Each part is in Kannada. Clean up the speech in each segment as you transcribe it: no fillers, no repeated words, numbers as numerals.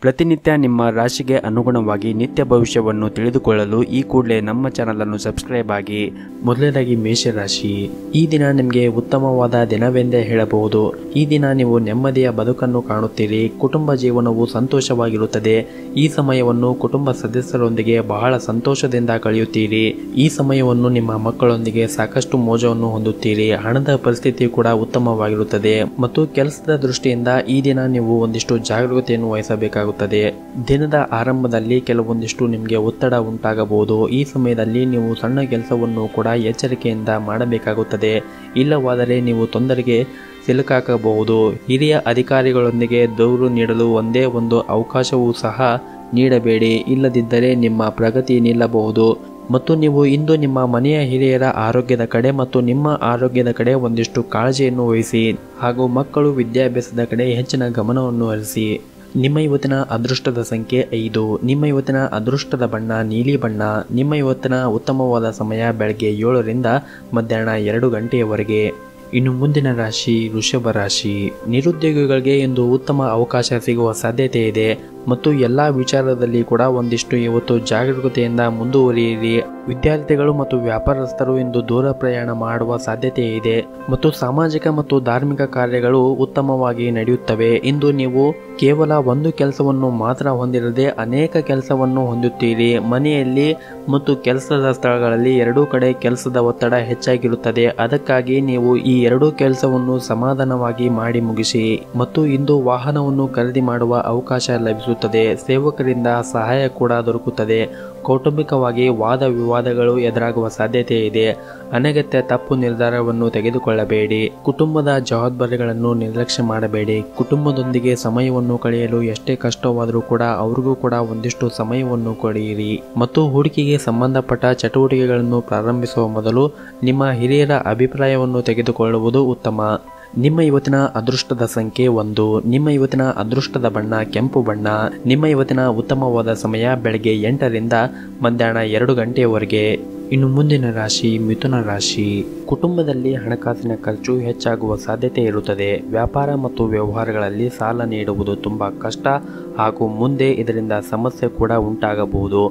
ಪ್ರತಿನಿತ್ಯ ನಿಮ್ಮ ರಾಶಿಗೆ ಅನುಗುಣವಾಗಿ ನಿತ್ಯ ಭವಿಷ್ಯವನ್ನು ತಿಳಿದುಕೊಳ್ಳಲು ಈ ಕೂಡಲೇ ನಮ್ಮ ಚಾನಲ್ ಅನ್ನು ಸಬ್ಸ್ಕ್ರೈಬ್ ಆಗಿ. ಮೊದಲನೇದಾಗಿ ಮೇಷರಾಶಿ. ಈ ದಿನ ನಿಮಗೆ ಉತ್ತಮವಾದ ದಿನವೆಂದೇ ಹೇಳಬಹುದು. ಈ ದಿನ ನೀವು ನೆಮ್ಮದಿಯ ಬದುಕನ್ನು ಕಾಣುತ್ತೀರಿ. ಕುಟುಂಬ ಜೀವನವು ಸಂತೋಷವಾಗಿರುತ್ತದೆ. ಈ ಸಮಯವನ್ನು ಕುಟುಂಬ ಸದಸ್ಯರೊಂದಿಗೆ ಬಹಳ ಸಂತೋಷದಿಂದ ಕಳೆಯುತ್ತೀರಿ. ಈ ಸಮಯವನ್ನು ನಿಮ್ಮ ಮಕ್ಕಳೊಂದಿಗೆ ಸಾಕಷ್ಟು ಮೋಜವನ್ನು ಹೊಂದುತ್ತೀರಿ. ಹಣದ ಪರಿಸ್ಥಿತಿ ಕೂಡ ಉತ್ತಮವಾಗಿರುತ್ತದೆ ಮತ್ತು ಕೆಲಸದ ದೃಷ್ಟಿಯಿಂದ ಈ ದಿನ ನೀವು ಒಂದಿಷ್ಟು ಜಾಗರೂಕತೆಯನ್ನು ವಹಿಸಬೇಕಾಗುತ್ತದೆ. ದಿನದ ಆರಂಭದಲ್ಲಿ ಕೆಲವೊಂದಿಷ್ಟು ನಿಮಗೆ ಒತ್ತಡ ಉಂಟಾಗಬಹುದು. ಈ ಸಮಯದಲ್ಲಿ ನೀವು ಸಣ್ಣ ಕೆಲಸವನ್ನು ಕೂಡ ಎಚ್ಚರಿಕೆಯಿಂದ ಮಾಡಬೇಕಾಗುತ್ತದೆ. ಇಲ್ಲವಾದರೆ ನೀವು ತೊಂದರೆಗೆ ಸಿಲುಕಾಗಬಹುದು. ಹಿರಿಯ ಅಧಿಕಾರಿಗಳೊಂದಿಗೆ ದೂರು ನೀಡಲು ಒಂದೇ ಒಂದು ಅವಕಾಶವೂ ಸಹ ನೀಡಬೇಡಿ. ಇಲ್ಲದಿದ್ದರೆ ನಿಮ್ಮ ಪ್ರಗತಿ ನಿಲ್ಲಬಹುದು ಮತ್ತು ನೀವು ಇಂದು ನಿಮ್ಮ ಮನೆಯ ಹಿರಿಯರ ಆರೋಗ್ಯದ ಕಡೆ ಮತ್ತು ನಿಮ್ಮ ಆರೋಗ್ಯದ ಕಡೆ ಒಂದಿಷ್ಟು ಕಾಳಜಿಯನ್ನು ವಹಿಸಿ ಹಾಗೂ ಮಕ್ಕಳು ವಿದ್ಯಾಭ್ಯಾಸದ ಕಡೆ ಹೆಚ್ಚಿನ ಗಮನವನ್ನು ಹರಿಸಿ. ನಿಮ್ಮ ಇವತ್ತಿನ ಅದೃಷ್ಟದ ಸಂಖ್ಯೆ 5. ನಿಮ್ಮ ಇವತ್ತಿನ ಅದೃಷ್ಟದ ಬಣ್ಣ ನೀಲಿ ಬಣ್ಣ. ನಿಮ್ಮ ಇವತ್ತಿನ ಉತ್ತಮವಾದ ಸಮಯ ಬೆಳಗ್ಗೆ 7 ರಿಂದ ಮಧ್ಯಾಹ್ನ 2 ಗಂಟೆಯವರೆಗೆ. ಇನ್ನು ಮುಂದಿನ ರಾಶಿ ವೃಷಭ ರಾಶಿ. ನಿರುದ್ಯೋಗಿಗಳಿಗೆ ಇಂದು ಉತ್ತಮ ಅವಕಾಶ ಸಿಗುವ ಸಾಧ್ಯತೆ ಇದೆ ಮತ್ತು ಎಲ್ಲ ವಿಚಾರದಲ್ಲಿ ಕೂಡ ಒಂದಿಷ್ಟು ಇವತ್ತು ಜಾಗರೂಕತೆಯಿಂದ ಮುಂದುವರಿಯಿರಿ. ವಿದ್ಯಾರ್ಥಿಗಳು ಮತ್ತು ವ್ಯಾಪಾರಸ್ಥರು ಇಂದು ದೂರ ಪ್ರಯಾಣ ಮಾಡುವ ಸಾಧ್ಯತೆ ಇದೆ ಮತ್ತು ಸಾಮಾಜಿಕ ಮತ್ತು ಧಾರ್ಮಿಕ ಕಾರ್ಯಗಳು ಉತ್ತಮವಾಗಿ ನಡೆಯುತ್ತವೆ. ಇಂದು ನೀವು ಕೇವಲ ಒಂದು ಕೆಲಸವನ್ನು ಮಾತ್ರ ಹೊಂದಿರದೆ ಅನೇಕ ಕೆಲಸವನ್ನು ಹೊಂದುತ್ತೀರಿ. ಮನೆಯಲ್ಲಿ ಮತ್ತು ಕೆಲಸದ ಸ್ಥಳಗಳಲ್ಲಿ ಎರಡೂ ಕಡೆ ಕೆಲಸದ ಒತ್ತಡ ಹೆಚ್ಚಾಗಿರುತ್ತದೆ. ಅದಕ್ಕಾಗಿ ನೀವು ಈ ಎರಡೂ ಕೆಲಸವನ್ನು ಸಮಾಧಾನವಾಗಿ ಮಾಡಿ ಮುಗಿಸಿ ಮತ್ತು ಇಂದು ವಾಹನವನ್ನು ಖರೀದಿ ಮಾಡುವ ಅವಕಾಶ ಲಭಿಸುತ್ತದೆ. ಸೇವಕರಿಂದ ಸಹಾಯ ಕೂಡ ದೊರಕುತ್ತದೆ. ಕೌಟುಂಬಿಕವಾಗಿ ವಾದ ವಿವಾದಗಳು ಎದುರಾಗುವ ಸಾಧ್ಯತೆ ಇದೆ. ಅನಗತ್ಯ ತಪ್ಪು ನಿರ್ಧಾರವನ್ನು ತೆಗೆದುಕೊಳ್ಳಬೇಡಿ. ಕುಟುಂಬದ ಜವಾಬ್ದಾರಿಗಳನ್ನು ನಿರ್ಲಕ್ಷ್ಯ ಮಾಡಬೇಡಿ. ಕುಟುಂಬದೊಂದಿಗೆ ಸಮಯವನ್ನು ಕಳೆಯಲು ಎಷ್ಟೇ ಕಷ್ಟವಾದರೂ ಕೂಡ ಅವ್ರಿಗೂ ಕೂಡ ಒಂದಿಷ್ಟು ಸಮಯವನ್ನು ಕೊಡಿಯಿರಿ ಮತ್ತು ಹೂಡಿಕೆಗೆ ಸಂಬಂಧಪಟ್ಟ ಚಟುವಟಿಕೆಗಳನ್ನು ಪ್ರಾರಂಭಿಸುವ ಮೊದಲು ನಿಮ್ಮ ಹಿರಿಯರ ಅಭಿಪ್ರಾಯವನ್ನು ತೆಗೆದುಕೊಳ್ಳುವುದು ಉತ್ತಮ. ನಿಮ್ಮ ಇವತ್ತಿನ ಅದೃಷ್ಟದ ಸಂಖ್ಯೆ 1. ನಿಮ್ಮ ಇವತ್ತಿನ ಅದೃಷ್ಟದ ಬಣ್ಣ ಕೆಂಪು ಬಣ್ಣ. ನಿಮ್ಮ ಇವತ್ತಿನ ಉತ್ತಮವಾದ ಸಮಯ ಬೆಳಗ್ಗೆ 8 ರಿಂದ ಮಧ್ಯಾಹ್ನ 2 ಗಂಟೆಯವರೆಗೆ. ಇನ್ನು ಮುಂದಿನ ರಾಶಿ ಮಿಥುನ ರಾಶಿ. ಕುಟುಂಬದಲ್ಲಿ ಹಣಕಾಸಿನ ಖರ್ಚು ಹೆಚ್ಚಾಗುವ ಸಾಧ್ಯತೆ ಇರುತ್ತದೆ. ವ್ಯಾಪಾರ ಮತ್ತು ವ್ಯವಹಾರಗಳಲ್ಲಿ ಸಾಲ ನೀಡುವುದು ತುಂಬಾ ಕಷ್ಟ ಹಾಗೂ ಮುಂದೆ ಇದರಿಂದ ಸಮಸ್ಯೆ ಕೂಡ ಉಂಟಾಗಬಹುದು.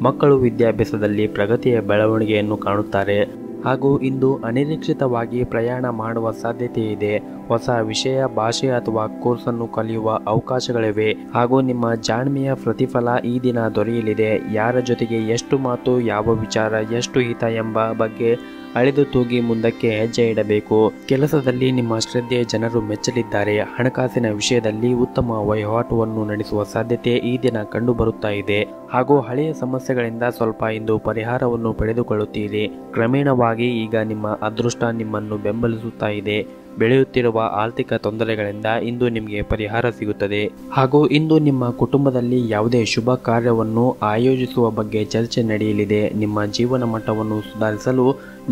ಮಕ್ಕಳು ವಿದ್ಯಾಭ್ಯಾಸದಲ್ಲಿ ಪ್ರಗತಿಯ ಬೆಳವಣಿಗೆಯನ್ನು ಕಾಣುತ್ತಾರೆ ಹಾಗೂ ಇಂದು ಅನಿರೀಕ್ಷಿತವಾಗಿ ಪ್ರಯಾಣ ಮಾಡುವ ಸಾಧ್ಯತೆ ಇದೆ. ಹೊಸ ವಿಷಯ, ಭಾಷೆ ಅಥವಾ ಕೋರ್ಸನ್ನು ಕಲಿಯುವ ಅವಕಾಶಗಳಿವೆ ಹಾಗೂ ನಿಮ್ಮ ಜಾಣ್ಮೆಯ ಪ್ರತಿಫಲ ಈ ದಿನ ದೊರೆಯಲಿದೆ. ಯಾರ ಜೊತೆಗೆ ಎಷ್ಟು ಮಾತು, ಯಾವ ವಿಚಾರ ಎಷ್ಟು ಹಿತ ಎಂಬ ಬಗ್ಗೆ ಅಳೆದು ತೂಗಿ ಮುಂದಕ್ಕೆ ಹೆಜ್ಜೆ ಇಡಬೇಕು. ಕೆಲಸದಲ್ಲಿ ನಿಮ್ಮ ಶ್ರದ್ಧೆ ಜನರು ಮೆಚ್ಚಲಿದ್ದಾರೆ. ಹಣಕಾಸಿನ ವಿಷಯದಲ್ಲಿ ಉತ್ತಮ ವಹಿವಾಟುವನ್ನು ನಡೆಸುವ ಸಾಧ್ಯತೆ ಈ ದಿನ ಕಂಡು ಬರುತ್ತಾ ಇದೆ ಹಾಗೂ ಹಳೆಯ ಸಮಸ್ಯೆಗಳಿಂದ ಸ್ವಲ್ಪ ಇಂದು ಪರಿಹಾರವನ್ನು ಪಡೆದುಕೊಳ್ಳುತ್ತೀರಿ. ಕ್ರಮೇಣವಾಗಿ ಈಗ ನಿಮ್ಮ ಅದೃಷ್ಟ ನಿಮ್ಮನ್ನು ಬೆಂಬಲಿಸುತ್ತಾ ಇದೆ. ಬೆಳೆಯುತ್ತಿರುವ ಆರ್ಥಿಕ ತೊಂದರೆಗಳಿಂದ ಇಂದು ನಿಮಗೆ ಪರಿಹಾರ ಸಿಗುತ್ತದೆ ಹಾಗೂ ಇಂದು ನಿಮ್ಮ ಕುಟುಂಬದಲ್ಲಿ ಯಾವುದೇ ಶುಭ ಕಾರ್ಯವನ್ನು ಆಯೋಜಿಸುವ ಬಗ್ಗೆ ಚರ್ಚೆ ನಡೆಯಲಿದೆ. ನಿಮ್ಮ ಜೀವನ ಮಟ್ಟವನ್ನು ಸುಧಾರಿಸಲು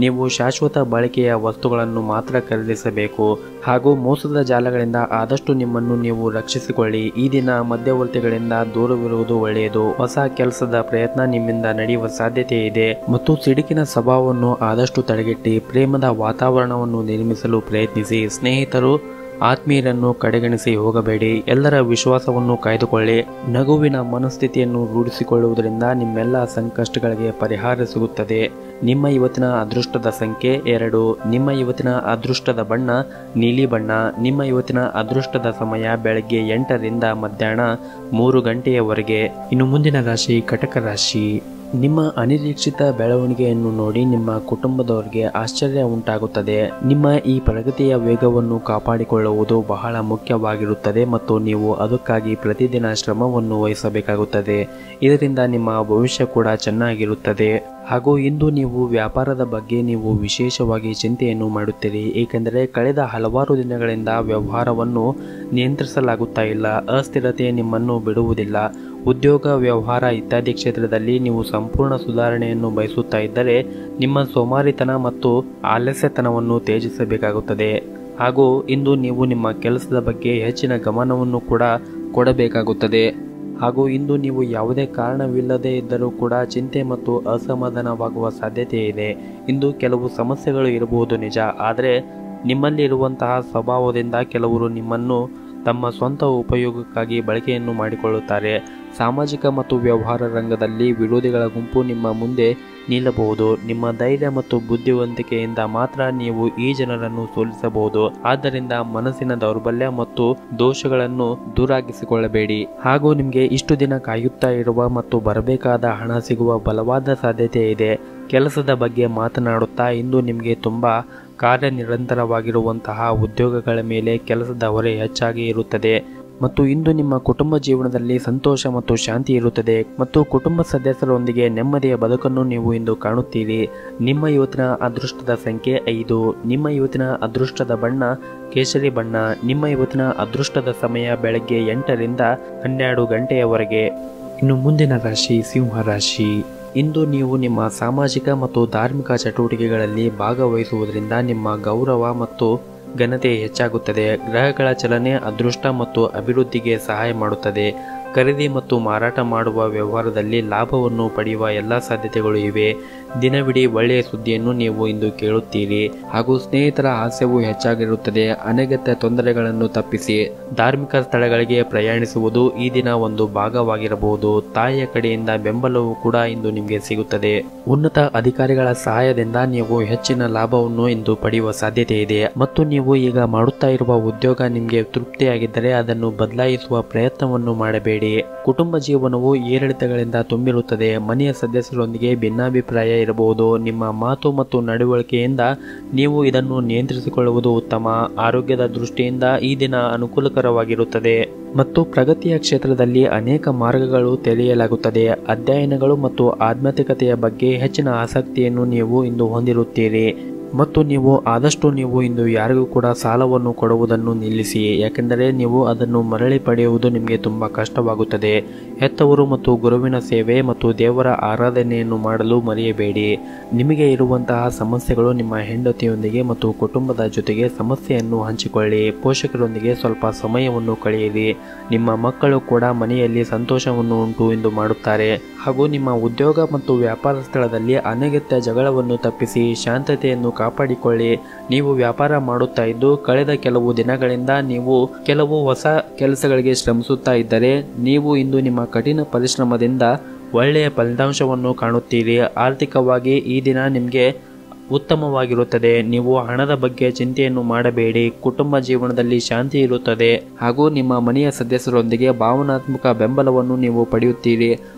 ನೀವು ಶಾಶ್ವತ ಬಳಕೆಯ ವಸ್ತುಗಳನ್ನು ಮಾತ್ರ ಖರೀದಿಸಬೇಕು ಹಾಗೂ ಮೋಸದ ಜಾಲಗಳಿಂದ ಆದಷ್ಟು ನಿಮ್ಮನ್ನು ನೀವು ರಕ್ಷಿಸಿಕೊಳ್ಳಿ. ಈ ದಿನ ಮಧ್ಯವರ್ತಿಗಳಿಂದ ದೂರವಿರುವುದು ಒಳ್ಳೆಯದು. ಹೊಸ ಕೆಲಸದ ಪ್ರಯತ್ನ ನಿಮ್ಮಿಂದ ನಡೆಯುವ ಸಾಧ್ಯತೆ ಇದೆ ಮತ್ತು ಸಿಡುಕಿನ ಸ್ವಭಾವವನ್ನು ಆದಷ್ಟು ತಡೆಗಟ್ಟಿ ಪ್ರೇಮದ ವಾತಾವರಣವನ್ನು ನಿರ್ಮಿಸಲು ಪ್ರಯತ್ನಿಸಿ. ಸ್ನೇಹಿತರು ಆತ್ಮೀಯರನ್ನು ಕಡೆಗಣಿಸಿ ಹೋಗಬೇಡಿ. ಎಲ್ಲರ ವಿಶ್ವಾಸವನ್ನು ಕಾಯ್ದುಕೊಳ್ಳಿ. ನಗುವಿನ ಮನಸ್ಥಿತಿಯನ್ನು ರೂಢಿಸಿಕೊಳ್ಳುವುದರಿಂದ ನಿಮ್ಮೆಲ್ಲ ಸಂಕಷ್ಟಗಳಿಗೆ ಪರಿಹಾರ ಸಿಗುತ್ತದೆ. ನಿಮ್ಮ ಇವತ್ತಿನ ಅದೃಷ್ಟದ ಸಂಖ್ಯೆ 2. ನಿಮ್ಮ ಇವತ್ತಿನ ಅದೃಷ್ಟದ ಬಣ್ಣ ನೀಲಿ ಬಣ್ಣ. ನಿಮ್ಮ ಇವತ್ತಿನ ಅದೃಷ್ಟದ ಸಮಯ ಬೆಳಗ್ಗೆ 8 ರಿಂದ ಮಧ್ಯಾಹ್ನ 3 ಗಂಟೆಯವರೆಗೆ. ಇನ್ನು ಮುಂದಿನ ರಾಶಿ ಕಟಕ ರಾಶಿ. ನಿಮ್ಮ ಅನಿರೀಕ್ಷಿತ ಬೆಳವಣಿಗೆಯನ್ನು ನೋಡಿ ನಿಮ್ಮ ಕುಟುಂಬದವರಿಗೆ ಆಶ್ಚರ್ಯ ಉಂಟಾಗುತ್ತದೆ. ನಿಮ್ಮ ಈ ಪ್ರಗತಿಯ ವೇಗವನ್ನು ಕಾಪಾಡಿಕೊಳ್ಳುವುದು ಬಹಳ ಮುಖ್ಯವಾಗಿರುತ್ತದೆ ಮತ್ತು ನೀವು ಅದಕ್ಕಾಗಿ ಪ್ರತಿದಿನ ಶ್ರಮವನ್ನು ವಹಿಸಬೇಕಾಗುತ್ತದೆ. ಇದರಿಂದ ನಿಮ್ಮ ಭವಿಷ್ಯ ಕೂಡ ಚೆನ್ನಾಗಿರುತ್ತದೆ ಹಾಗೂ ಇಂದು ನೀವು ವ್ಯಾಪಾರದ ಬಗ್ಗೆ ನೀವು ವಿಶೇಷವಾಗಿ ಚಿಂತೆಯನ್ನು ಮಾಡುತ್ತೀರಿ. ಏಕೆಂದರೆ ಕಳೆದ ಹಲವಾರು ದಿನಗಳಿಂದ ವ್ಯವಹಾರವನ್ನು ನಿಯಂತ್ರಿಸಲಾಗುತ್ತಾ ಇಲ್ಲ. ಅಸ್ಥಿರತೆ ನಿಮ್ಮನ್ನು ಬಿಡುವುದಿಲ್ಲ. ಉದ್ಯೋಗ, ವ್ಯವಹಾರ ಇತ್ಯಾದಿ ಕ್ಷೇತ್ರದಲ್ಲಿ ನೀವು ಸಂಪೂರ್ಣ ಸುಧಾರಣೆಯನ್ನು ಬಯಸುತ್ತಾ ಇದ್ದರೆ ನಿಮ್ಮ ಸೋಮಾರಿತನ ಮತ್ತು ಆಲಸ್ಯತನವನ್ನು ತ್ಯಜಿಸಬೇಕಾಗುತ್ತದೆ ಹಾಗೂ ಇಂದು ನೀವು ನಿಮ್ಮ ಕೆಲಸದ ಬಗ್ಗೆ ಹೆಚ್ಚಿನ ಗಮನವನ್ನು ಕೂಡ ಕೊಡಬೇಕಾಗುತ್ತದೆ ಹಾಗೂ ಇಂದು ನೀವು ಯಾವುದೇ ಕಾರಣವಿಲ್ಲದೆ ಇದ್ದರೂ ಕೂಡ ಚಿಂತೆ ಮತ್ತು ಅಸಮಾಧಾನವಾಗುವ ಸಾಧ್ಯತೆ ಇದೆ. ಇಂದು ಕೆಲವು ಸಮಸ್ಯೆಗಳು ಇರಬಹುದು ನಿಜ, ಆದರೆ ನಿಮ್ಮಲ್ಲಿ ಇರುವಂತಹ ಸ್ವಭಾವದಿಂದ ಕೆಲವರು ನಿಮ್ಮನ್ನು ತಮ್ಮ ಸ್ವಂತ ಉಪಯೋಗಕ್ಕಾಗಿ ಬಳಕೆಯನ್ನು ಮಾಡಿಕೊಳ್ಳುತ್ತಾರೆ. ಸಾಮಾಜಿಕ ಮತ್ತು ವ್ಯವಹಾರ ರಂಗದಲ್ಲಿ ವಿರೋಧಿಗಳ ಗುಂಪು ನಿಮ್ಮ ಮುಂದೆ ನಿಲ್ಲಬಹುದು. ನಿಮ್ಮ ಧೈರ್ಯ ಮತ್ತು ಬುದ್ಧಿವಂತಿಕೆಯಿಂದ ಮಾತ್ರ ನೀವು ಈ ಜನರನ್ನು ಸೋಲಿಸಬಹುದು. ಆದ್ದರಿಂದ ಮನಸ್ಸಿನ ದೌರ್ಬಲ್ಯ ಮತ್ತು ದೋಷಗಳನ್ನು ದೂರಾಗಿಸಿಕೊಳ್ಳಬೇಡಿ. ಹಾಗೂ ನಿಮಗೆ ಇಷ್ಟು ದಿನ ಕಾಯುತ್ತಾ ಇರುವ ಮತ್ತು ಬರಬೇಕಾದ ಹಣ ಸಿಗುವ ಬಲವಾದ ಸಾಧ್ಯತೆ ಇದೆ. ಕೆಲಸದ ಬಗ್ಗೆ ಮಾತನಾಡುತ್ತಾ ಇಂದು ನಿಮಗೆ ತುಂಬ ಕಾರ್ಯನಿರಂತರವಾಗಿರುವಂತಹ ಉದ್ಯೋಗಗಳ ಮೇಲೆ ಕೆಲಸದ ಹೊರೆ ಹೆಚ್ಚಾಗಿ ಇರುತ್ತದೆ ಮತ್ತು ಇಂದು ನಿಮ್ಮ ಕುಟುಂಬ ಜೀವನದಲ್ಲಿ ಸಂತೋಷ ಮತ್ತು ಶಾಂತಿ ಇರುತ್ತದೆ ಮತ್ತು ಕುಟುಂಬ ಸದಸ್ಯರೊಂದಿಗೆ ನೆಮ್ಮದಿಯ ಬದುಕನ್ನು ನೀವು ಇಂದು ಕಾಣುತ್ತೀರಿ. ನಿಮ್ಮ ಇವತ್ತಿನ ಅದೃಷ್ಟದ ಸಂಖ್ಯೆ 5. ನಿಮ್ಮ ಇವತ್ತಿನ ಅದೃಷ್ಟದ ಬಣ್ಣ ಕೇಸರಿ ಬಣ್ಣ. ನಿಮ್ಮ ಇವತ್ತಿನ ಅದೃಷ್ಟದ ಸಮಯ ಬೆಳಗ್ಗೆ 8 ರಿಂದ 12 ಗಂಟೆಯವರೆಗೆ. ಇನ್ನು ಮುಂದಿನ ರಾಶಿ ಸಿಂಹ ರಾಶಿ. ಇಂದು ನೀವು ನಿಮ್ಮ ಸಾಮಾಜಿಕ ಮತ್ತು ಧಾರ್ಮಿಕ ಚಟುವಟಿಕೆಗಳಲ್ಲಿ ಭಾಗವಹಿಸುವುದರಿಂದ ನಿಮ್ಮ ಗೌರವ ಮತ್ತು ಘನತೆ ಹೆಚ್ಚಾಗುತ್ತದೆ. ಗ್ರಹಗಳ ಚಲನೆ ಅದೃಷ್ಟ ಮತ್ತು ಅಭಿವೃದ್ಧಿಗೆ ಸಹಾಯ ಮಾಡುತ್ತದೆ. ಖರೀದಿ ಮತ್ತು ಮಾರಾಟ ಮಾಡುವ ವ್ಯವಹಾರದಲ್ಲಿ ಲಾಭವನ್ನು ಪಡೆಯುವ ಎಲ್ಲ ಸಾಧ್ಯತೆಗಳು ಇವೆ. ದಿನವಿಡೀ ಒಳ್ಳೆಯ ಸುದ್ದಿಯನ್ನು ನೀವು ಇಂದು ಕೇಳುತ್ತೀರಿ ಹಾಗೂ ಸ್ನೇಹಿತರ ಹಾಸ್ಯವು ಹೆಚ್ಚಾಗಿರುತ್ತದೆ. ಅನಗತ್ಯ ತೊಂದರೆಗಳನ್ನು ತಪ್ಪಿಸಿ ಧಾರ್ಮಿಕ ಸ್ಥಳಗಳಿಗೆ ಪ್ರಯಾಣಿಸುವುದು ಈ ದಿನ ಒಂದು ಭಾಗವಾಗಿರಬಹುದು. ತಾಯಿಯ ಕಡೆಯಿಂದ ಬೆಂಬಲವು ಕೂಡ ಇಂದು ನಿಮಗೆ ಸಿಗುತ್ತದೆ. ಉನ್ನತ ಅಧಿಕಾರಿಗಳ ಸಹಾಯದಿಂದ ನೀವು ಹೆಚ್ಚಿನ ಲಾಭವನ್ನು ಇಂದು ಪಡೆಯುವ ಸಾಧ್ಯತೆ ಇದೆ ಮತ್ತು ನೀವು ಈಗ ಮಾಡುತ್ತಾ ಇರುವ ಉದ್ಯೋಗ ನಿಮಗೆ ತೃಪ್ತಿಯಾಗಿದ್ದರೆ ಅದನ್ನು ಬದಲಾಯಿಸುವ ಪ್ರಯತ್ನವನ್ನು ಮಾಡಬೇಡಿ. ಕುಟುಂಬ ಜೀವನವು ಏರಿಳಿತಗಳಿಂದ ತುಂಬಿರುತ್ತದೆ. ಮನೆಯ ಸದಸ್ಯರೊಂದಿಗೆ ಭಿನ್ನಾಭಿಪ್ರಾಯ ಇರಬಹುದು. ನಿಮ್ಮ ಮಾತು ಮತ್ತು ನಡವಳಿಕೆಯಿಂದ ನೀವು ಇದನ್ನು ನಿಯಂತ್ರಿಸಿಕೊಳ್ಳುವುದು ಉತ್ತಮ. ಆರೋಗ್ಯದ ದೃಷ್ಟಿಯಿಂದ ಈ ದಿನ ಅನುಕೂಲಕರವಾಗಿರುತ್ತದೆ ಮತ್ತು ಪ್ರಗತಿಯ ಕ್ಷೇತ್ರದಲ್ಲಿ ಅನೇಕ ಮಾರ್ಗಗಳು ತೆರೆಯಲಾಗುತ್ತದೆ. ಅಧ್ಯಯನಗಳು ಮತ್ತು ಆಧ್ಯಾತ್ಮಿಕತೆಯ ಬಗ್ಗೆ ಹೆಚ್ಚಿನ ಆಸಕ್ತಿಯನ್ನು ನೀವು ಇಂದು ಹೊಂದಿರುತ್ತೀರಿ ಮತ್ತು ಆದಷ್ಟು ನೀವು ಇಂದು ಯಾರಿಗೂ ಕೂಡ ಸಾಲವನ್ನು ಕೊಡುವುದನ್ನು ನಿಲ್ಲಿಸಿ, ಯಾಕೆಂದರೆ ನೀವು ಅದನ್ನು ಮರಳಿ ಪಡೆಯುವುದು ನಿಮಗೆ ತುಂಬ ಕಷ್ಟವಾಗುತ್ತದೆ. ಹೆತ್ತವರು ಮತ್ತು ಗುರುವಿನ ಸೇವೆ ಮತ್ತು ದೇವರ ಆರಾಧನೆಯನ್ನು ಮಾಡಲು ಮರೆಯಬೇಡಿ. ನಿಮಗೆ ಇರುವಂತಹ ಸಮಸ್ಯೆಗಳು ನಿಮ್ಮ ಹೆಂಡತಿಯೊಂದಿಗೆ ಮತ್ತು ಕುಟುಂಬದ ಜೊತೆಗೆ ಸಮಸ್ಯೆಯನ್ನು ಹಂಚಿಕೊಳ್ಳಿ. ಪೋಷಕರೊಂದಿಗೆ ಸ್ವಲ್ಪ ಸಮಯವನ್ನು ಕಳೆಯಿರಿ. ನಿಮ್ಮ ಮಕ್ಕಳು ಕೂಡ ಮನೆಯಲ್ಲಿ ಸಂತೋಷವನ್ನು ಉಂಟು ಮಾಡುತ್ತಾರೆ ಹಾಗೂ ನಿಮ್ಮ ಉದ್ಯೋಗ ಮತ್ತು ವ್ಯಾಪಾರ ಸ್ಥಳದಲ್ಲಿ ಅನಗತ್ಯ ಜಗಳವನ್ನು ತಪ್ಪಿಸಿ ಶಾಂತತೆಯನ್ನು ಕಾಪಾಡಿಕೊಳ್ಳಿ. ನೀವು ವ್ಯಾಪಾರ ಮಾಡುತ್ತಾ ಇದ್ದು ಕಳೆದ ಕೆಲವು ದಿನಗಳಿಂದ ನೀವು ಕೆಲವು ಹೊಸ ಕೆಲಸಗಳಿಗೆ ಶ್ರಮಿಸುತ್ತಾ ಇದ್ದರೆ ನೀವು ಇಂದು ನಿಮ್ಮ ಕಠಿಣ ಪರಿಶ್ರಮದಿಂದ ಒಳ್ಳೆಯ ಫಲಿತಾಂಶವನ್ನು ಕಾಣುತ್ತೀರಿ. ಆರ್ಥಿಕವಾಗಿ ಈ ದಿನ ನಿಮಗೆ ಉತ್ತಮವಾಗಿರುತ್ತದೆ. ನೀವು ಹಣದ ಬಗ್ಗೆ ಚಿಂತೆಯನ್ನು ಮಾಡಬೇಡಿ. ಕುಟುಂಬ ಜೀವನದಲ್ಲಿ ಶಾಂತಿ ಇರುತ್ತದೆ ಹಾಗೂ ನಿಮ್ಮ ಮನೆಯ ಸದಸ್ಯರೊಂದಿಗೆ ಭಾವನಾತ್ಮಕ ಬೆಂಬಲವನ್ನು ನೀವು ಪಡೆಯುತ್ತೀರಿ.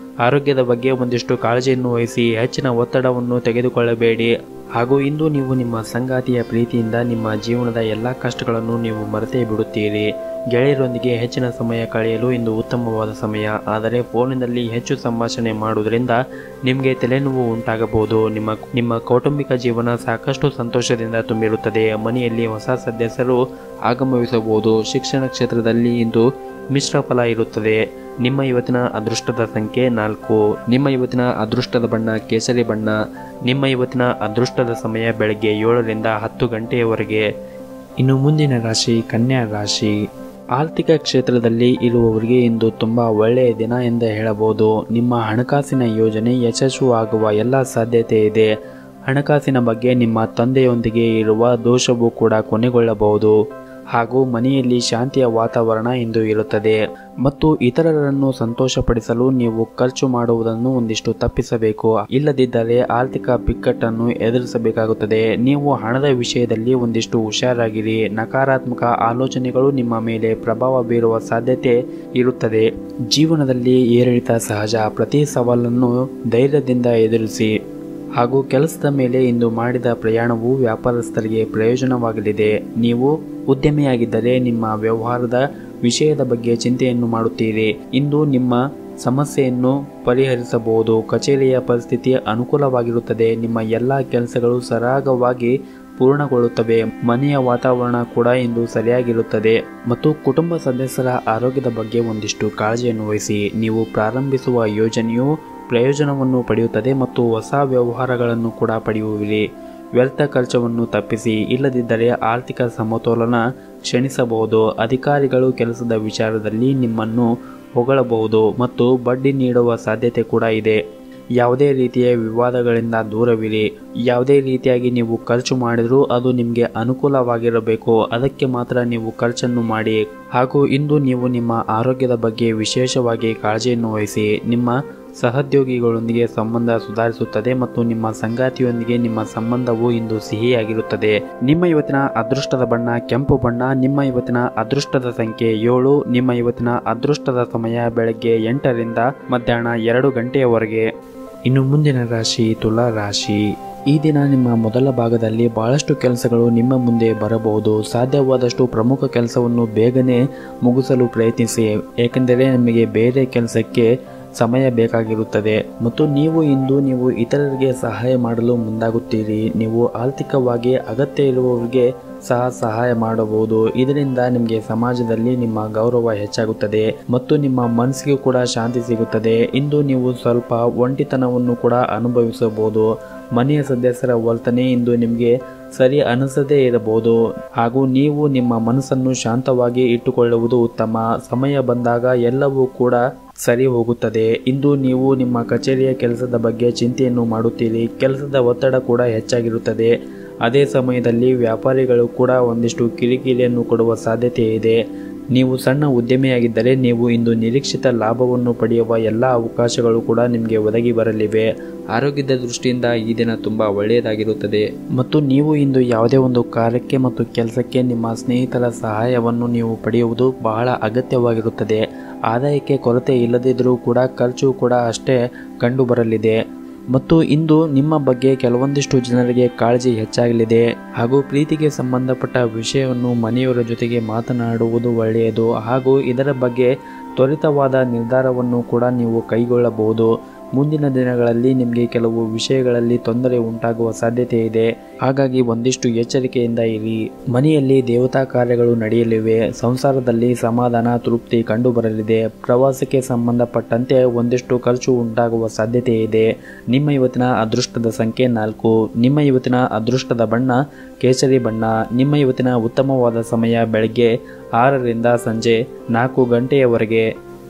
ಆರೋಗ್ಯದ ಬಗ್ಗೆ ಒಂದಿಷ್ಟು ಕಾಳಜಿಯನ್ನು ವಹಿಸಿ. ಹೆಚ್ಚಿನ ಒತ್ತಡವನ್ನು ತೆಗೆದುಕೊಳ್ಳಬೇಡಿ ಹಾಗೂ ಇಂದು ನೀವು ನಿಮ್ಮ ಸಂಗಾತಿಯ ಪ್ರೀತಿಯಿಂದ ನಿಮ್ಮ ಜೀವನದ ಎಲ್ಲ ಕಷ್ಟಗಳನ್ನು ನೀವು ಮರೆತೇ ಬಿಡುತ್ತೀರಿ. ಗೆಳೆಯರೊಂದಿಗೆ ಹೆಚ್ಚಿನ ಸಮಯ ಕಳೆಯಲು ಇಂದು ಉತ್ತಮವಾದ ಸಮಯ. ಆದರೆ ಫೋನಿನಲ್ಲಿ ಹೆಚ್ಚು ಸಂಭಾಷಣೆ ಮಾಡುವುದರಿಂದ ನಿಮಗೆ ತಲೆನೋವು ಉಂಟಾಗಬಹುದು. ನಿಮ್ಮ ಕೌಟುಂಬಿಕ ಜೀವನ ಸಾಕಷ್ಟು ಸಂತೋಷದಿಂದ ತುಂಬಿರುತ್ತದೆ. ಮನೆಯಲ್ಲಿ ಹೊಸ ಸದಸ್ಯರು ಆಗಮಿಸಬಹುದು. ಶಿಕ್ಷಣ ಕ್ಷೇತ್ರದಲ್ಲಿ ಇಂದು ಮಿಶ್ರ ಫಲ ಇರುತ್ತದೆ. ನಿಮ್ಮ ಇವತ್ತಿನ ಅದೃಷ್ಟದ ಸಂಖ್ಯೆ 4. ನಿಮ್ಮ ಇವತ್ತಿನ ಅದೃಷ್ಟದ ಬಣ್ಣ ಕೇಸರಿ ಬಣ್ಣ. ನಿಮ್ಮ ಇವತ್ತಿನ ಅದೃಷ್ಟದ ಸಮಯ ಬೆಳಗ್ಗೆ 7 ರಿಂದ 10 ಗಂಟೆಯವರೆಗೆ. ಇನ್ನು ಮುಂದಿನ ರಾಶಿ ಕನ್ಯಾ ರಾಶಿ. ಆರ್ಥಿಕ ಕ್ಷೇತ್ರದಲ್ಲಿ ಇರುವವರಿಗೆ ಇಂದು ತುಂಬ ಒಳ್ಳೆಯ ದಿನ ಎಂದು ಹೇಳಬಹುದು. ನಿಮ್ಮ ಹಣಕಾಸಿನ ಯೋಜನೆ ಯಶಸ್ವಿಯಾಗುವ ಎಲ್ಲ ಸಾಧ್ಯತೆ ಇದೆ. ಹಣಕಾಸಿನ ಬಗ್ಗೆ ನಿಮ್ಮ ತಂದೆಯೊಂದಿಗೆ ಇರುವ ದೋಷವೂ ಕೂಡ ಕೊನೆಗೊಳ್ಳಬಹುದು ಹಾಗೂ ಮನೆಯಲ್ಲಿ ಶಾಂತಿಯ ವಾತಾವರಣ ಇಂದು ಇರುತ್ತದೆ ಮತ್ತು ಇತರರನ್ನು ಸಂತೋಷಪಡಿಸಲು ನೀವು ಖರ್ಚು ಮಾಡುವುದನ್ನು ಒಂದಿಷ್ಟು ತಪ್ಪಿಸಬೇಕು. ಇಲ್ಲದಿದ್ದರೆ ಆರ್ಥಿಕ ಬಿಕ್ಕಟ್ಟನ್ನು ಎದುರಿಸಬೇಕಾಗುತ್ತದೆ. ನೀವು ಹಣದ ವಿಷಯದಲ್ಲಿ ಒಂದಿಷ್ಟು ಹುಷಾರಾಗಿರಿ. ನಕಾರಾತ್ಮಕ ಆಲೋಚನೆಗಳು ನಿಮ್ಮ ಮೇಲೆ ಪ್ರಭಾವ ಬೀರುವ ಸಾಧ್ಯತೆ ಇರುತ್ತದೆ. ಜೀವನದಲ್ಲಿ ಏರಿಳಿತ ಸಹಜ. ಪ್ರತಿ ಸವಾಲನ್ನು ಧೈರ್ಯದಿಂದ ಎದುರಿಸಿ ಹಾಗೂ ಕೆಲಸದ ಮೇಲೆ ಇಂದು ಮಾಡಿದ ಪ್ರಯಾಣವು ವ್ಯಾಪಾರಸ್ಥರಿಗೆ ಪ್ರಯೋಜನವಾಗಲಿದೆ. ನೀವು ಉದ್ಯಮಿಯಾಗಿದ್ದರೆ ನಿಮ್ಮ ವ್ಯವಹಾರದ ವಿಷಯದ ಬಗ್ಗೆ ಚಿಂತೆಯನ್ನು ಮಾಡುತ್ತೀರಿ. ಇಂದು ನಿಮ್ಮ ಸಮಸ್ಯೆಯನ್ನು ಪರಿಹರಿಸಬಹುದು. ಕಚೇರಿಯ ಪರಿಸ್ಥಿತಿ ಅನುಕೂಲವಾಗಿರುತ್ತದೆ. ನಿಮ್ಮ ಎಲ್ಲ ಕೆಲಸಗಳು ಸರಾಗವಾಗಿ ಪೂರ್ಣಗೊಳ್ಳುತ್ತವೆ. ಮನೆಯ ವಾತಾವರಣ ಕೂಡ ಇಂದು ಸರಿಯಾಗಿರುತ್ತದೆ ಮತ್ತು ಕುಟುಂಬ ಸದಸ್ಯರ ಆರೋಗ್ಯದ ಬಗ್ಗೆ ಒಂದಿಷ್ಟು ಕಾಳಜಿಯನ್ನು ವಹಿಸಿ. ನೀವು ಪ್ರಾರಂಭಿಸುವ ಯೋಜನೆಯು ಪ್ರಯೋಜನವನ್ನು ಪಡೆಯುತ್ತದೆ ಮತ್ತು ಹೊಸ ವ್ಯವಹಾರಗಳನ್ನು ಕೂಡ ಪಡೆಯುವಿರಿ. ವ್ಯರ್ಥ ಖರ್ಚವನ್ನು ತಪ್ಪಿಸಿ. ಇಲ್ಲದಿದ್ದರೆ ಆರ್ಥಿಕ ಸಮತೋಲನ ಕ್ಷೀಣಿಸಬಹುದು. ಅಧಿಕಾರಿಗಳು ಕೆಲಸದ ವಿಚಾರದಲ್ಲಿ ನಿಮ್ಮನ್ನು ಹೊಗಳಬಹುದು ಮತ್ತು ಬಡ್ಡಿ ನೀಡುವ ಸಾಧ್ಯತೆ ಕೂಡ ಇದೆ. ಯಾವುದೇ ರೀತಿಯ ವಿವಾದಗಳಿಂದ ದೂರವಿರಿ. ಯಾವುದೇ ರೀತಿಯಾಗಿ ನೀವು ಖರ್ಚು ಮಾಡಿದರೂ ಅದು ನಿಮಗೆ ಅನುಕೂಲವಾಗಿರಬೇಕು, ಅದಕ್ಕೆ ಮಾತ್ರ ನೀವು ಖರ್ಚನ್ನು ಮಾಡಿ. ಹಾಗೂ ಇಂದು ನೀವು ನಿಮ್ಮ ಆರೋಗ್ಯದ ಬಗ್ಗೆ ವಿಶೇಷವಾಗಿ ಕಾಳಜಿಯನ್ನು ವಹಿಸಿ. ನಿಮ್ಮ ಸಹೋದ್ಯೋಗಿಗಳೊಂದಿಗೆ ಸಂಬಂಧ ಸುಧಾರಿಸುತ್ತದೆ ಮತ್ತು ನಿಮ್ಮ ಸಂಗಾತಿಯೊಂದಿಗೆ ನಿಮ್ಮ ಸಂಬಂಧವು ಇಂದು ಸಿಹಿಯಾಗಿರುತ್ತದೆ. ನಿಮ್ಮ ಇವತ್ತಿನ ಅದೃಷ್ಟದ ಬಣ್ಣ ಕೆಂಪು ಬಣ್ಣ. ನಿಮ್ಮ ಇವತ್ತಿನ ಅದೃಷ್ಟದ ಸಂಖ್ಯೆ 7. ನಿಮ್ಮ ಇವತ್ತಿನ ಅದೃಷ್ಟದ ಸಮಯ ಬೆಳಗ್ಗೆ 8 ರಿಂದ ಮಧ್ಯಾಹ್ನ 2 ಗಂಟೆಯವರೆಗೆ. ಇನ್ನು ಮುಂದಿನ ರಾಶಿ ತುಲಾ ರಾಶಿ. ಈ ದಿನ ನಿಮ್ಮ ಮೊದಲ ಭಾಗದಲ್ಲಿ ಬಹಳಷ್ಟು ಕೆಲಸಗಳು ನಿಮ್ಮ ಮುಂದೆ ಬರಬಹುದು. ಸಾಧ್ಯವಾದಷ್ಟು ಪ್ರಮುಖ ಕೆಲಸವನ್ನು ಬೇಗನೆ ಮುಗಿಸಲು ಪ್ರಯತ್ನಿಸಿ, ಏಕೆಂದರೆ ನಿಮಗೆ ಬೇರೆ ಕೆಲಸಕ್ಕೆ ಸಮಯ ಬೇಕಾಗಿರುತ್ತದೆ ಮತ್ತು ನೀವು ಇತರರಿಗೆ ಸಹಾಯ ಮಾಡಲು ಮುಂದಾಗುತ್ತೀರಿ. ನೀವು ಆರ್ಥಿಕವಾಗಿ ಅಗತ್ಯ ಇರುವವರಿಗೆ ಸಹ ಸಹಾಯ ಮಾಡಬಹುದು. ಇದರಿಂದ ನಿಮಗೆ ಸಮಾಜದಲ್ಲಿ ನಿಮ್ಮ ಗೌರವ ಹೆಚ್ಚಾಗುತ್ತದೆ ಮತ್ತು ನಿಮ್ಮ ಮನಸ್ಸಿಗೂ ಕೂಡ ಶಾಂತಿ ಸಿಗುತ್ತದೆ. ಇಂದು ನೀವು ಸ್ವಲ್ಪ ಒಂಟಿತನವನ್ನು ಕೂಡ ಅನುಭವಿಸಬಹುದು. ಮನೆಯ ಸದಸ್ಯರ ವರ್ತನೆ ಇಂದು ನಿಮಗೆ ಸರಿ ಅನಿಸದೇ ಇರಬಹುದು ಹಾಗೂ ನೀವು ನಿಮ್ಮ ಮನಸ್ಸನ್ನು ಶಾಂತವಾಗಿ ಇಟ್ಟುಕೊಳ್ಳುವುದು ಉತ್ತಮ. ಸಮಯ ಬಂದಾಗ ಎಲ್ಲವೂ ಕೂಡ ಸರಿ ಹೋಗುತ್ತದೆ. ಇಂದು ನೀವು ನಿಮ್ಮ ಕಚೇರಿಯ ಕೆಲಸದ ಬಗ್ಗೆ ಚಿಂತೆಯನ್ನು ಮಾಡುತ್ತೀರಿ. ಕೆಲಸದ ಒತ್ತಡ ಕೂಡ ಹೆಚ್ಚಾಗಿರುತ್ತದೆ. ಅದೇ ಸಮಯದಲ್ಲಿ ವ್ಯಾಪಾರಿಗಳು ಕೂಡ ಒಂದಿಷ್ಟು ಕಿರಿಕಿರಿಯನ್ನು ಕೊಡುವ ಸಾಧ್ಯತೆ ಇದೆ. ನೀವು ಸಣ್ಣ ಉದ್ಯಮಿಯಾಗಿದ್ದರೆ ನೀವು ಇಂದು ನಿರೀಕ್ಷಿತ ಲಾಭವನ್ನು ಪಡೆಯುವ ಎಲ್ಲ ಅವಕಾಶಗಳು ಕೂಡ ನಿಮಗೆ ಒದಗಿ ಬರಲಿವೆ. ಆರೋಗ್ಯದ ದೃಷ್ಟಿಯಿಂದ ಈ ದಿನ ತುಂಬ ಒಳ್ಳೆಯದಾಗಿರುತ್ತದೆ ಮತ್ತು ನೀವು ಇಂದು ಯಾವುದೇ ಒಂದು ಕಾರ್ಯಕ್ಕೆ ಮತ್ತು ಕೆಲಸಕ್ಕೆ ನಿಮ್ಮ ಸ್ನೇಹಿತರ ಸಹಾಯವನ್ನು ನೀವು ಪಡೆಯುವುದು ಬಹಳ ಅಗತ್ಯವಾಗಿರುತ್ತದೆ. ಆದಾಯಕ್ಕೆ ಕೊರತೆ ಇಲ್ಲದಿದ್ದರೂ ಕೂಡ ಖರ್ಚು ಕೂಡ ಅಷ್ಟೇ ಕಂಡು ಬರಲಿದೆ ಮತ್ತು ಇಂದು ನಿಮ್ಮ ಬಗ್ಗೆ ಕೆಲವೊಂದಿಷ್ಟು ಜನರಿಗೆ ಕಾಳಜಿ ಹೆಚ್ಚಾಗಲಿದೆ ಹಾಗೂ ಪ್ರೀತಿಗೆ ಸಂಬಂಧಪಟ್ಟ ವಿಷಯವನ್ನು ಮನೆಯವರ ಜೊತೆಗೆ ಮಾತನಾಡುವುದು ಒಳ್ಳೆಯದು ಹಾಗೂ ಇದರ ಬಗ್ಗೆ ತ್ವರಿತವಾದ ನಿರ್ಧಾರವನ್ನು ಕೂಡ ನೀವು ಕೈಗೊಳ್ಳಬಹುದು. ಮುಂದಿನ ದಿನಗಳಲ್ಲಿ ನಿಮಗೆ ಕೆಲವು ವಿಷಯಗಳಲ್ಲಿ ತೊಂದರೆ ಉಂಟಾಗುವ ಸಾಧ್ಯತೆ ಇದೆ, ಹಾಗಾಗಿ ಒಂದಿಷ್ಟು ಎಚ್ಚರಿಕೆಯಿಂದ ಇರಿ. ಮನೆಯಲ್ಲಿ ದೇವತಾ ಕಾರ್ಯಗಳು ನಡೆಯಲಿವೆ. ಸಂಸಾರದಲ್ಲಿ ಸಮಾಧಾನ ತೃಪ್ತಿ ಕಂಡುಬರಲಿದೆ. ಪ್ರವಾಸಕ್ಕೆ ಸಂಬಂಧಪಟ್ಟಂತೆ ಒಂದಿಷ್ಟು ಖರ್ಚು ಉಂಟಾಗುವ ಸಾಧ್ಯತೆ ಇದೆ. ನಿಮ್ಮ ಇವತ್ತಿನ ಅದೃಷ್ಟದ ಸಂಖ್ಯೆ 4. ನಿಮ್ಮ ಇವತ್ತಿನ ಅದೃಷ್ಟದ ಬಣ್ಣ ಕೇಸರಿ ಬಣ್ಣ. ನಿಮ್ಮ ಇವತ್ತಿನ ಉತ್ತಮವಾದ ಸಮಯ ಬೆಳಗ್ಗೆ 6 ರಿಂದ ಸಂಜೆ 4 ಗಂಟೆಯವರೆಗೆ.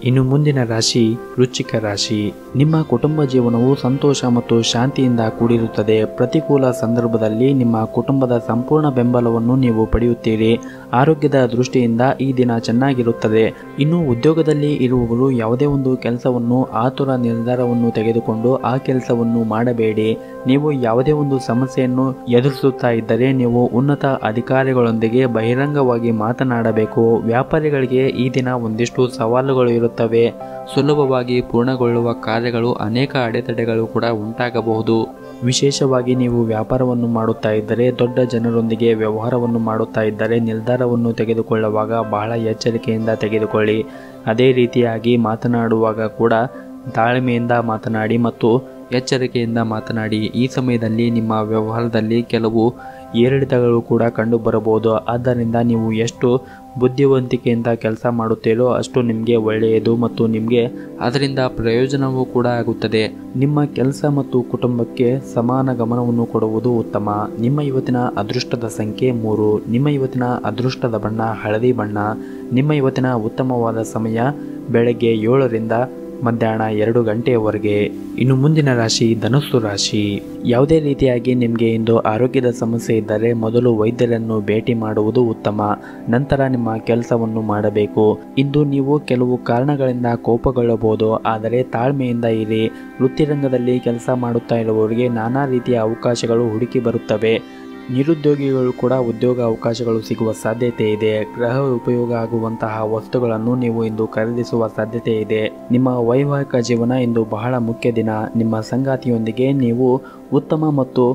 ಇನ್ನು ಮುಂದಿನ ರಾಶಿ ವೃಶ್ಚಿಕ ರಾಶಿ. ನಿಮ್ಮ ಕುಟುಂಬ ಜೀವನವು ಸಂತೋಷ ಮತ್ತು ಶಾಂತಿಯಿಂದ ಕೂಡಿರುತ್ತದೆ. ಪ್ರತಿಕೂಲ ಸಂದರ್ಭದಲ್ಲಿ ನಿಮ್ಮ ಕುಟುಂಬದ ಸಂಪೂರ್ಣ ಬೆಂಬಲವನ್ನು ನೀವು ಪಡೆಯುತ್ತೀರಿ. ಆರೋಗ್ಯದ ದೃಷ್ಟಿಯಿಂದ ಈ ದಿನ ಚೆನ್ನಾಗಿರುತ್ತದೆ. ಇನ್ನು ಉದ್ಯೋಗದಲ್ಲಿ ಇರುವವರು ಯಾವುದೇ ಒಂದು ಕೆಲಸವನ್ನು ಆತುರ ನಿರ್ಧಾರವನ್ನು ತೆಗೆದುಕೊಂಡು ಆ ಕೆಲಸವನ್ನು ಮಾಡಬೇಡಿ. ನೀವು ಯಾವುದೇ ಒಂದು ಸಮಸ್ಯೆಯನ್ನು ಎದುರಿಸುತ್ತಾ ಇದ್ದರೆ ನೀವು ಉನ್ನತ ಅಧಿಕಾರಿಗಳೊಂದಿಗೆ ಬಹಿರಂಗವಾಗಿ ಮಾತನಾಡಬೇಕು. ವ್ಯಾಪಾರಿಗಳಿಗೆ ಈ ದಿನ ಒಂದಿಷ್ಟು ಸವಾಲುಗಳು ಇರುತ್ತವೆ. ಸುಲಭವಾಗಿ ಪೂರ್ಣಗೊಳ್ಳುವ ಕಾರ್ಯಗಳು ಅನೇಕ ಅಡೆತಡೆಗಳು ಕೂಡ ಉಂಟಾಗಬಹುದು. ವಿಶೇಷವಾಗಿ ನೀವು ವ್ಯಾಪಾರವನ್ನು ಮಾಡುತ್ತಾ ಇದ್ದರೆ, ದೊಡ್ಡ ಜನರೊಂದಿಗೆ ವ್ಯವಹಾರವನ್ನು ಮಾಡುತ್ತಾ ಇದ್ದರೆ ನಿರ್ಧಾರವನ್ನು ತೆಗೆದುಕೊಳ್ಳುವಾಗ ಬಹಳ ಎಚ್ಚರಿಕೆಯಿಂದ ತೆಗೆದುಕೊಳ್ಳಿ. ಅದೇ ರೀತಿಯಾಗಿ ಮಾತನಾಡುವಾಗ ಕೂಡ ತಾಳ್ಮೆಯಿಂದ ಮಾತನಾಡಿ ಮತ್ತು ಎಚ್ಚರಿಕೆಯಿಂದ ಮಾತನಾಡಿ. ಈ ಸಮಯದಲ್ಲಿ ನಿಮ್ಮ ವ್ಯವಹಾರದಲ್ಲಿ ಕೆಲವು ಏರಿಳಿತಗಳು ಕೂಡ ಕಂಡು ಬರಬಹುದು. ಆದ್ದರಿಂದ ನೀವು ಎಷ್ಟು ಬುದ್ಧಿವಂತಿಕೆಯಿಂದ ಕೆಲಸ ಮಾಡುತ್ತೀರೋ ಅಷ್ಟು ನಿಮಗೆ ಒಳ್ಳೆಯದು ಮತ್ತು ನಿಮಗೆ ಅದರಿಂದ ಪ್ರಯೋಜನವೂ ಕೂಡ ಆಗುತ್ತದೆ. ನಿಮ್ಮ ಕೆಲಸ ಮತ್ತು ಕುಟುಂಬಕ್ಕೆ ಸಮಾನ ಗಮನವನ್ನು ಕೊಡುವುದು ಉತ್ತಮ. ನಿಮ್ಮ ಇವತ್ತಿನ ಅದೃಷ್ಟದ ಸಂಖ್ಯೆ 3. ನಿಮ್ಮ ಇವತ್ತಿನ ಅದೃಷ್ಟದ ಬಣ್ಣ ಹಳದಿ ಬಣ್ಣ. ನಿಮ್ಮ ಇವತ್ತಿನ ಉತ್ತಮವಾದ ಸಮಯ ಬೆಳಗ್ಗೆ 7 ರಿಂದ ಮಧ್ಯಾಹ್ನ 2 ಗಂಟೆಯವರೆಗೆ. ಇನ್ನು ಮುಂದಿನ ರಾಶಿ ಧನುಸ್ಸು ರಾಶಿ. ಯಾವುದೇ ರೀತಿಯಾಗಿ ನಿಮಗೆ ಇಂದು ಆರೋಗ್ಯದ ಸಮಸ್ಯೆ ಇದ್ದರೆ ಮೊದಲು ವೈದ್ಯರನ್ನು ಭೇಟಿ ಮಾಡುವುದು ಉತ್ತಮ. ನಂತರ ನಿಮ್ಮ ಕೆಲಸವನ್ನು ಮಾಡಬೇಕು. ಇಂದು ನೀವು ಕೆಲವು ಕಾರಣಗಳಿಂದ ಕೋಪಗೊಳ್ಳಬಹುದು, ಆದರೆ ತಾಳ್ಮೆಯಿಂದ ಇರಿ. ವೃತ್ತಿರಂಗದಲ್ಲಿ ಕೆಲಸ ಮಾಡುತ್ತಾ ಇರುವವರಿಗೆ ನಾನಾ ರೀತಿಯ ಅವಕಾಶಗಳು ಹುಡುಕಿ ಬರುತ್ತವೆ. ನಿರುದ್ಯೋಗಿಗಳು ಕೂಡ ಉದ್ಯೋಗ ಅವಕಾಶಗಳು ಸಿಗುವ ಸಾಧ್ಯತೆ ಇದೆ. ಗೃಹ ಉಪಯೋಗ ಆಗುವಂತಹ ವಸ್ತುಗಳನ್ನು ನೀವು ಇಂದು ಖರೀದಿಸುವ ಸಾಧ್ಯತೆ ಇದೆ. ನಿಮ್ಮ ವೈವಾಹಿಕ ಜೀವನ ಇಂದು ಬಹಳ ಮುಖ್ಯ ದಿನ. ನಿಮ್ಮ ಸಂಗಾತಿಯೊಂದಿಗೆ ನೀವು ಉತ್ತಮ ಮತ್ತು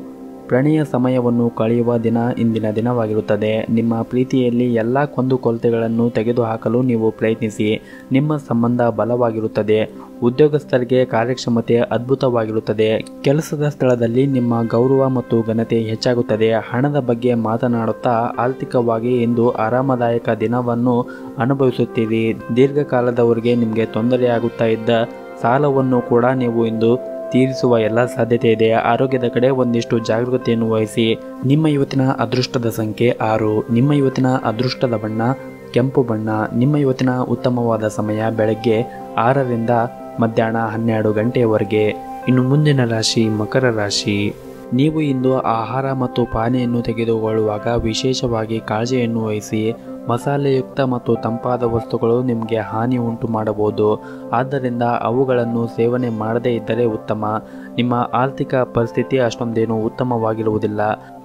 ಪ್ರಣಯ ಸಮಯವನ್ನು ಕಳೆಯುವ ದಿನ ಇಂದಿನ ದಿನವಾಗಿರುತ್ತದೆ. ನಿಮ್ಮ ಪ್ರೀತಿಯಲ್ಲಿ ಎಲ್ಲ ಕೊಂದುಕೊರತೆಗಳನ್ನು ತೆಗೆದುಹಾಕಲು ನೀವು ಪ್ರಯತ್ನಿಸಿ. ನಿಮ್ಮ ಸಂಬಂಧ ಬಲವಾಗಿರುತ್ತದೆ. ಉದ್ಯೋಗಸ್ಥರಿಗೆ ಕಾರ್ಯಕ್ಷಮತೆ ಅದ್ಭುತವಾಗಿರುತ್ತದೆ. ಕೆಲಸದ ಸ್ಥಳದಲ್ಲಿ ನಿಮ್ಮ ಗೌರವ ಮತ್ತು ಘನತೆ ಹೆಚ್ಚಾಗುತ್ತದೆ. ಹಣದ ಬಗ್ಗೆ ಮಾತನಾಡುತ್ತಾ ಆರ್ಥಿಕವಾಗಿ ಇಂದು ಆರಾಮದಾಯಕ ದಿನವನ್ನು ಅನುಭವಿಸುತ್ತೀರಿ. ದೀರ್ಘಕಾಲದವರೆಗೆ ನಿಮಗೆ ತೊಂದರೆಯಾಗುತ್ತಾ ಇದ್ದ ಸಾಲವನ್ನು ಕೂಡ ನೀವು ಇಂದು ತೀರಿಸುವ ಎಲ್ಲ ಸಾಧ್ಯತೆ ಇದೆ. ಆರೋಗ್ಯದ ಕಡೆ ಒಂದಿಷ್ಟು ಜಾಗೃತಿಯನ್ನು ವಹಿಸಿ. ನಿಮ್ಮ ಇವತ್ತಿನ ಅದೃಷ್ಟದ ಸಂಖ್ಯೆ 6. ನಿಮ್ಮ ಇವತ್ತಿನ ಅದೃಷ್ಟದ ಬಣ್ಣ ಕೆಂಪು ಬಣ್ಣ. ನಿಮ್ಮ ಇವತ್ತಿನ ಉತ್ತಮವಾದ ಸಮಯ ಬೆಳಗ್ಗೆ 6 ರಿಂದ ಮಧ್ಯಾಹ್ನ 12 ಗಂಟೆಯವರೆಗೆ. ಇನ್ನು ಮುಂದಿನ ರಾಶಿ ಮಕರ ರಾಶಿ. ನೀವು ಇಂದು ಆಹಾರ ಮತ್ತು ಪಾನೀಯನ್ನು ತೆಗೆದುಕೊಳ್ಳುವಾಗ ವಿಶೇಷವಾಗಿ ಕಾಳಜಿಯನ್ನು ವಹಿಸಿ. ಮಸಾಲೆಯುಕ್ತ ಮತ್ತು ತಂಪಾದ ವಸ್ತುಗಳು ನಿಮಗೆ ಹಾನಿ ಉಂಟು ಮಾಡಬಹುದು, ಆದ್ದರಿಂದ ಅವುಗಳನ್ನು ಸೇವನೆ ಮಾಡದೇ ಇದ್ದರೆ ಉತ್ತಮ. ನಿಮ್ಮ ಆರ್ಥಿಕ ಪರಿಸ್ಥಿತಿ ಅಷ್ಟೊಂದೇನು ಉತ್ತಮವಾಗಿರುವುದಿಲ್ಲ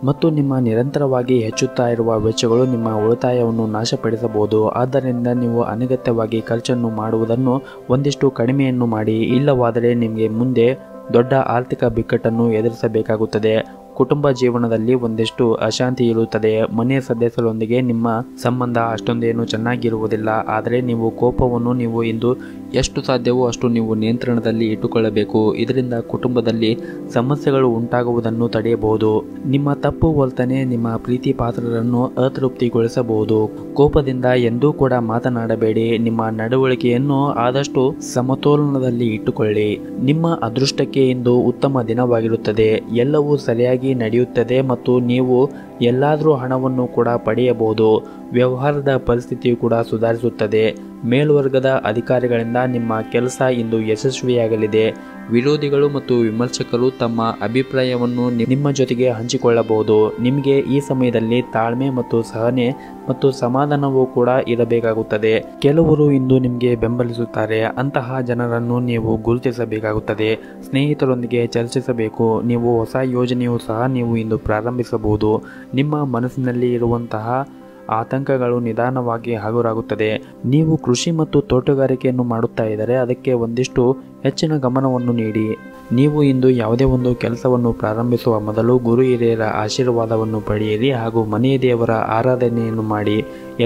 ಮತ್ತು ನಿಮ್ಮ ನಿರಂತರವಾಗಿ ಹೆಚ್ಚುತ್ತಾ ಇರುವ ವೆಚ್ಚಗಳು ನಿಮ್ಮ ಉಳಿತಾಯವನ್ನು ನಾಶಪಡಿಸಬಹುದು. ಆದ್ದರಿಂದ ನೀವು ಅನಗತ್ಯವಾಗಿ ಖರ್ಚನ್ನು ಮಾಡುವುದನ್ನು ಒಂದಿಷ್ಟು ಕಡಿಮೆಯನ್ನು ಮಾಡಿ, ಇಲ್ಲವಾದರೆ ನಿಮಗೆ ಮುಂದೆ ದೊಡ್ಡ ಆರ್ಥಿಕ ಬಿಕ್ಕಟ್ಟನ್ನು ಎದುರಿಸಬೇಕಾಗುತ್ತದೆ. ಕುಟುಂಬ ಜೀವನದಲ್ಲಿ ಒಂದಿಷ್ಟು ಅಶಾಂತಿ ಇರುತ್ತದೆ. ಮನೆಯ ಸದಸ್ಯರೊಂದಿಗೆ ನಿಮ್ಮ ಸಂಬಂಧ ಅಷ್ಟೊಂದೇನು ಚೆನ್ನಾಗಿರುವುದಿಲ್ಲ. ಆದರೆ ನೀವು ಕೋಪವನ್ನು ನೀವು ಇಂದು ಎಷ್ಟು ಸಾಧ್ಯವೋ ಅಷ್ಟು ನೀವು ನಿಯಂತ್ರಣದಲ್ಲಿ ಇಟ್ಟುಕೊಳ್ಳಬೇಕು. ಇದರಿಂದ ಕುಟುಂಬದಲ್ಲಿ ಸಮಸ್ಯೆಗಳು ಉಂಟಾಗುವುದನ್ನು ತಡೆಯಬಹುದು. ನಿಮ್ಮ ತಪ್ಪು ವರ್ತನೆ ನಿಮ್ಮ ಪ್ರೀತಿ ಪಾತ್ರರನ್ನು ಅತೃಪ್ತಿಗೊಳಿಸಬಹುದು. ಕೋಪದಿಂದ ಎಂದೂ ಕೂಡ ಮಾತನಾಡಬೇಡಿ. ನಿಮ್ಮ ನಡವಳಿಕೆಯನ್ನು ಆದಷ್ಟು ಸಮತೋಲನದಲ್ಲಿ ಇಟ್ಟುಕೊಳ್ಳಿ. ನಿಮ್ಮ ಅದೃಷ್ಟಕ್ಕೆ ಇಂದು ಉತ್ತಮ ದಿನವಾಗಿರುತ್ತದೆ. ಎಲ್ಲವೂ ಸರಿಯಾಗಿ ನಡೆಯುತ್ತದೆ ಮತ್ತು ನೀವು ಎಲ್ಲಾದರೂ ಹಣವನ್ನು ಕೂಡ ಪಡೆಯಬಹುದು. ವ್ಯವಹಾರದ ಪರಿಸ್ಥಿತಿಯು ಕೂಡ ಸುಧಾರಿಸುತ್ತದೆ. ಮೇಲ್ವರ್ಗದ ಅಧಿಕಾರಿಗಳಿಂದ ನಿಮ್ಮ ಕೆಲಸ ಇಂದು ಯಶಸ್ವಿಯಾಗಲಿದೆ. ವಿರೋಧಿಗಳು ಮತ್ತು ವಿಮರ್ಶಕರು ತಮ್ಮ ಅಭಿಪ್ರಾಯವನ್ನು ನಿಮ್ಮ ಜೊತೆಗೆ ಹಂಚಿಕೊಳ್ಳಬಹುದು. ನಿಮಗೆ ಈ ಸಮಯದಲ್ಲಿ ತಾಳ್ಮೆ ಮತ್ತು ಸಹನೆ ಮತ್ತು ಸಮಾಧಾನವೂ ಕೂಡ ಇರಬೇಕಾಗುತ್ತದೆ. ಕೆಲವರು ಇಂದು ನಿಮಗೆ ಬೆಂಬಲಿಸುತ್ತಾರೆ. ಅಂತಹ ಜನರನ್ನು ನೀವು ಗುರುತಿಸಬೇಕಾಗುತ್ತದೆ. ಸ್ನೇಹಿತರೊಂದಿಗೆ ಚರ್ಚಿಸಬೇಕು. ನೀವು ಹೊಸ ಯೋಜನೆಯೂ ಸಹ ನೀವು ಇಂದು ಪ್ರಾರಂಭಿಸಬಹುದು. ನಿಮ್ಮ ಮನಸ್ಸಿನಲ್ಲಿ ಇರುವಂತಹ ಆತಂಕಗಳು ನಿಧಾನವಾಗಿ ಹಗುರಾಗುತ್ತದೆ. ನೀವು ಕೃಷಿ ಮತ್ತು ತೋಟಗಾರಿಕೆಯನ್ನು ಮಾಡುತ್ತಾ ಇದ್ದರೆ ಅದಕ್ಕೆ ಒಂದಿಷ್ಟು ಹೆಚ್ಚಿನ ಗಮನವನ್ನು ನೀಡಿ. ನೀವು ಇಂದು ಯಾವುದೇ ಒಂದು ಕೆಲಸವನ್ನು ಪ್ರಾರಂಭಿಸುವ ಮೊದಲು ಗುರು ಹಿರಿಯರ ಆಶೀರ್ವಾದವನ್ನು ಪಡೆಯಿರಿ ಹಾಗೂ ಮನೆಯ ದೇವರ ಆರಾಧನೆಯನ್ನು ಮಾಡಿ.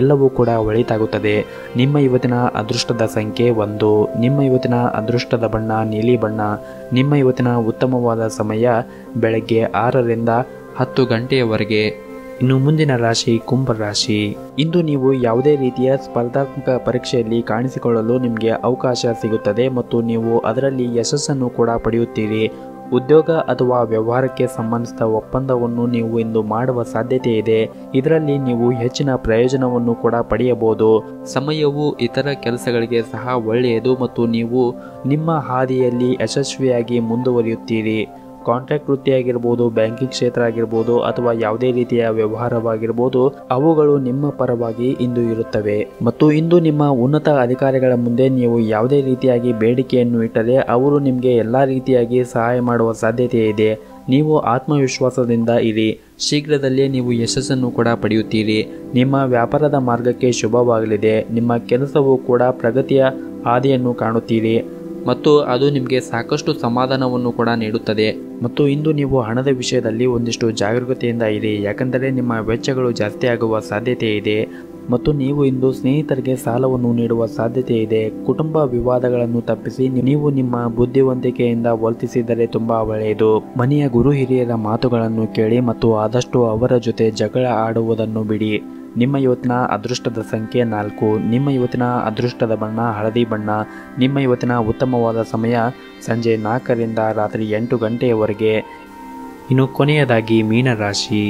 ಎಲ್ಲವೂ ಕೂಡ ಒಳಿತಾಗುತ್ತದೆ. ನಿಮ್ಮ ಇವತ್ತಿನ ಅದೃಷ್ಟದ ಸಂಖ್ಯೆ 1. ನಿಮ್ಮ ಇವತ್ತಿನ ಅದೃಷ್ಟದ ಬಣ್ಣ ನೀಲಿ ಬಣ್ಣ. ನಿಮ್ಮ ಇವತ್ತಿನ ಉತ್ತಮವಾದ ಸಮಯ ಬೆಳಗ್ಗೆ 6 ರಿಂದ 10 ಗಂಟೆಯವರೆಗೆ. ಇನ್ನು ಮುಂದಿನ ರಾಶಿ ಕುಂಭ ರಾಶಿ. ಇಂದು ನೀವು ಯಾವುದೇ ರೀತಿಯ ಸ್ಪರ್ಧಾತ್ಮಕ ಪರೀಕ್ಷೆಯಲ್ಲಿ ಕಾಣಿಸಿಕೊಳ್ಳಲು ನಿಮಗೆ ಅವಕಾಶ ಸಿಗುತ್ತದೆ ಮತ್ತು ನೀವು ಅದರಲ್ಲಿ ಯಶಸ್ಸನ್ನು ಕೂಡ ಪಡೆಯುತ್ತೀರಿ. ಉದ್ಯೋಗ ಅಥವಾ ವ್ಯವಹಾರಕ್ಕೆ ಸಂಬಂಧಿಸಿದ ಒಪ್ಪಂದವನ್ನು ನೀವು ಇಂದು ಮಾಡುವ ಸಾಧ್ಯತೆ ಇದೆ. ಇದರಲ್ಲಿ ನೀವು ಹೆಚ್ಚಿನ ಪ್ರಯೋಜನವನ್ನು ಕೂಡ ಪಡೆಯಬಹುದು. ಸಮಯವು ಇತರ ಕೆಲಸಗಳಿಗೆ ಸಹ ಒಳ್ಳೆಯದು ಮತ್ತು ನೀವು ನಿಮ್ಮ ಹಾದಿಯಲ್ಲಿ ಯಶಸ್ವಿಯಾಗಿ ಮುಂದುವರಿಯುತ್ತೀರಿ. ಕಾಂಟ್ರಾಕ್ಟ್ ವೃತ್ತಿಯಾಗಿರ್ಬೋದು, ಬ್ಯಾಂಕಿಂಗ್ ಕ್ಷೇತ್ರ ಆಗಿರ್ಬೋದು ಅಥವಾ ಯಾವುದೇ ರೀತಿಯ ವ್ಯವಹಾರವಾಗಿರ್ಬೋದು, ಅವುಗಳು ನಿಮ್ಮ ಪರವಾಗಿ ಇಂದು ಇರುತ್ತವೆ. ಮತ್ತು ಇಂದು ನಿಮ್ಮ ಉನ್ನತ ಅಧಿಕಾರಿಗಳ ಮುಂದೆ ನೀವು ಯಾವುದೇ ರೀತಿಯಾಗಿ ಬೇಡಿಕೆಯನ್ನು ಇಟ್ಟರೆ ಅವರು ನಿಮಗೆ ಎಲ್ಲ ರೀತಿಯಾಗಿ ಸಹಾಯ ಮಾಡುವ ಸಾಧ್ಯತೆ ಇದೆ. ನೀವು ಆತ್ಮವಿಶ್ವಾಸದಿಂದ ಇರಿ. ಶೀಘ್ರದಲ್ಲೇ ನೀವು ಯಶಸ್ಸನ್ನು ಕೂಡ ಪಡೆಯುತ್ತೀರಿ. ನಿಮ್ಮ ವ್ಯಾಪಾರದ ಮಾರ್ಗಕ್ಕೆ ಶುಭವಾಗಲಿದೆ. ನಿಮ್ಮ ಕೆಲಸವೂ ಕೂಡ ಪ್ರಗತಿಯ ಹಾದಿಯನ್ನು ಕಾಣುತ್ತೀರಿ ಮತ್ತು ಅದು ನಿಮಗೆ ಸಾಕಷ್ಟು ಸಮಾಧಾನವನ್ನು ಕೂಡ ನೀಡುತ್ತದೆ. ಮತ್ತು ಇಂದು ನೀವು ಹಣದ ವಿಷಯದಲ್ಲಿ ಒಂದಿಷ್ಟು ಜಾಗರೂಕತೆಯಿಂದ ಇರಿ, ಯಾಕಂದರೆ ನಿಮ್ಮ ವೆಚ್ಚಗಳು ಜಾಸ್ತಿ ಆಗುವ ಸಾಧ್ಯತೆ ಇದೆ. ಮತ್ತು ನೀವು ಇಂದು ಸ್ನೇಹಿತರಿಗೆ ಸಾಲವನ್ನು ನೀಡುವ ಸಾಧ್ಯತೆ ಇದೆ. ಕುಟುಂಬ ವಿವಾದಗಳನ್ನು ತಪ್ಪಿಸಿ ನೀವು ನಿಮ್ಮ ಬುದ್ಧಿವಂತಿಕೆಯಿಂದ ವರ್ತಿಸಿದರೆ ತುಂಬಾ ಒಳ್ಳೆಯದು. ಮನೆಯ ಗುರು ಹಿರಿಯರ ಮಾತುಗಳನ್ನು ಕೇಳಿ ಮತ್ತು ಆದಷ್ಟು ಅವರ ಜೊತೆ ಜಗಳ ಆಡುವುದನ್ನು ಬಿಡಿ. ನಿಮ್ಮ ಇವತ್ತಿನ ಅದೃಷ್ಟದ ಸಂಖ್ಯೆ 4. ನಿಮ್ಮ ಇವತ್ತಿನ ಅದೃಷ್ಟದ ಬಣ್ಣ ಹಳದಿ ಬಣ್ಣ. ನಿಮ್ಮ ಇವತ್ತಿನ ಉತ್ತಮವಾದ ಸಮಯ ಸಂಜೆ 4 ರಿಂದ ರಾತ್ರಿ 8 ಗಂಟೆಯವರೆಗೆ. ಇನ್ನು ಕೊನೆಯದಾಗಿ ಮೀನರಾಶಿ.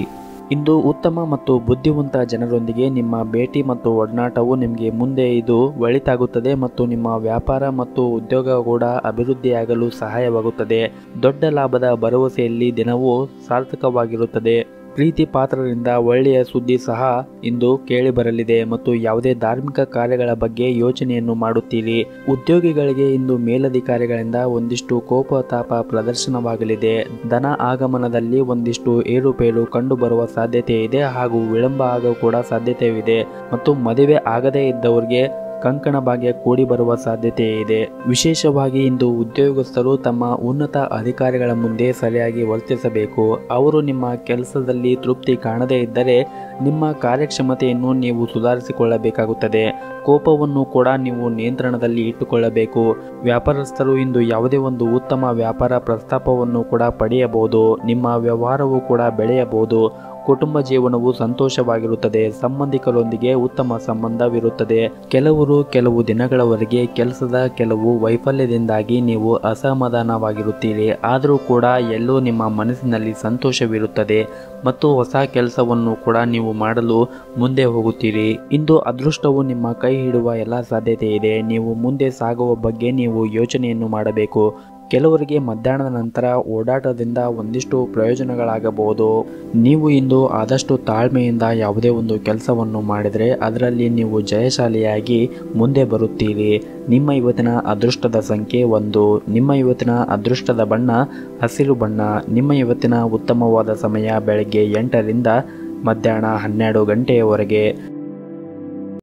ಇಂದು ಉತ್ತಮ ಮತ್ತು ಬುದ್ಧಿವಂತ ಜನರೊಂದಿಗೆ ನಿಮ್ಮ ಭೇಟಿ ಮತ್ತು ಒಡನಾಟವು ನಿಮಗೆ ಮುಂದೆ ಇದು ಒಳಿತಾಗುತ್ತದೆ ಮತ್ತು ನಿಮ್ಮ ವ್ಯಾಪಾರ ಮತ್ತು ಉದ್ಯೋಗ ಕೂಡ ಅಭಿವೃದ್ಧಿಯಾಗಲು ಸಹಾಯವಾಗುತ್ತದೆ. ದೊಡ್ಡ ಲಾಭದ ಭರವಸೆಯಲ್ಲಿ ದಿನವೂ ಸಾರ್ಥಕವಾಗಿರುತ್ತದೆ. ಪ್ರೀತಿ ಪಾತ್ರರಿಂದ ಒಳ್ಳೆಯ ಸುದ್ದಿ ಸಹ ಇಂದು ಕೇಳಿಬರಲಿದೆ ಮತ್ತು ಯಾವುದೇ ಧಾರ್ಮಿಕ ಕಾರ್ಯಗಳ ಬಗ್ಗೆ ಯೋಚನೆಯನ್ನು ಮಾಡುತ್ತೀರಿ. ಉದ್ಯೋಗಿಗಳಿಗೆ ಇಂದು ಮೇಲಧಿಕಾರಿಗಳಿಂದ ಒಂದಿಷ್ಟು ಕೋಪ ತಾಪ ಪ್ರದರ್ಶನವಾಗಲಿದೆ. ಧನ ಆಗಮನದಲ್ಲಿ ಒಂದಿಷ್ಟು ಏರುಪೇರು ಕಂಡು ಬರುವ ಸಾಧ್ಯತೆ ಇದೆ ಹಾಗೂ ವಿಳಂಬ ಆಗೋ ಕೂಡ ಸಾಧ್ಯತೆಯಿದೆ ಮತ್ತು ಮದುವೆ ಆಗದೇ ಇದ್ದವರಿಗೆ ಕಂಕಣ ಭಾಗ್ಯ ಕೂಡಿ ಬರುವ ಸಾಧ್ಯತೆ ಇದೆ. ವಿಶೇಷವಾಗಿ ಇಂದು ಉದ್ಯೋಗಸ್ಥರು ತಮ್ಮ ಉನ್ನತ ಅಧಿಕಾರಿಗಳ ಮುಂದೆ ಸರಿಯಾಗಿ ವರ್ತಿಸಬೇಕು. ಅವರು ನಿಮ್ಮ ಕೆಲಸದಲ್ಲಿ ತೃಪ್ತಿ ಕಾಣದೇ ಇದ್ದರೆ ನಿಮ್ಮ ಕಾರ್ಯಕ್ಷಮತೆಯನ್ನು ನೀವು ಸುಧಾರಿಸಿಕೊಳ್ಳಬೇಕಾಗುತ್ತದೆ. ಕೋಪವನ್ನು ಕೂಡ ನೀವು ನಿಯಂತ್ರಣದಲ್ಲಿ ಇಟ್ಟುಕೊಳ್ಳಬೇಕು. ವ್ಯಾಪಾರಸ್ಥರು ಇಂದು ಯಾವುದೇ ಒಂದು ಉತ್ತಮ ವ್ಯಾಪಾರ ಪ್ರಸ್ತಾಪವನ್ನು ಕೂಡ ಪಡೆಯಬಹುದು. ನಿಮ್ಮ ವ್ಯವಹಾರವು ಕೂಡ ಬೆಳೆಯಬಹುದು. ಕುಟುಂಬ ಜೀವನವು ಸಂತೋಷವಾಗಿರುತ್ತದೆ. ಸಂಬಂಧಿಕರೊಂದಿಗೆ ಉತ್ತಮ ಸಂಬಂಧವಿರುತ್ತದೆ. ಕೆಲವು ದಿನಗಳವರೆಗೆ ಕೆಲಸದ ಕೆಲವು ವೈಫಲ್ಯದಿಂದಾಗಿ ನೀವು ಅಸಮಾಧಾನವಾಗಿರುತ್ತೀರಿ. ಆದರೂ ಕೂಡ ಎಲ್ಲೋ ನಿಮ್ಮ ಮನಸ್ಸಿನಲ್ಲಿ ಸಂತೋಷವಿರುತ್ತದೆ ಮತ್ತು ಹೊಸ ಕೆಲಸವನ್ನು ಕೂಡ ನೀವು ಮಾಡಲು ಮುಂದೆ ಹೋಗುತ್ತೀರಿ. ಇಂದು ಅದೃಷ್ಟವು ನಿಮ್ಮ ಕೈ ಹಿಡುವ ಎಲ್ಲ ಸಾಧ್ಯತೆ ಇದೆ. ನೀವು ಮುಂದೆ ಸಾಗುವ ಬಗ್ಗೆ ನೀವು ಯೋಚನೆಯನ್ನು ಮಾಡಬೇಕು. ಕೆಲವರಿಗೆ ಮಧ್ಯಾಹ್ನದ ನಂತರ ಓಡಾಟದಿಂದ ಒಂದಿಷ್ಟು ಪ್ರಯೋಜನಗಳಾಗಬಹುದು. ನೀವು ಇಂದು ಆದಷ್ಟು ತಾಳ್ಮೆಯಿಂದ ಯಾವುದೇ ಒಂದು ಕೆಲಸವನ್ನು ಮಾಡಿದರೆ ಅದರಲ್ಲಿ ನೀವು ಜಯಶಾಲಿಯಾಗಿ ಮುಂದೆ ಬರುತ್ತೀರಿ. ನಿಮ್ಮ ಇವತ್ತಿನ ಅದೃಷ್ಟದ ಸಂಖ್ಯೆ 1. ನಿಮ್ಮ ಇವತ್ತಿನ ಅದೃಷ್ಟದ ಬಣ್ಣ ಹಸಿರು ಬಣ್ಣ. ನಿಮ್ಮ ಇವತ್ತಿನ ಉತ್ತಮವಾದ ಸಮಯ ಬೆಳಗ್ಗೆ 8 ರಿಂದ ಮಧ್ಯಾಹ್ನ 12 ಗಂಟೆಯವರೆಗೆ.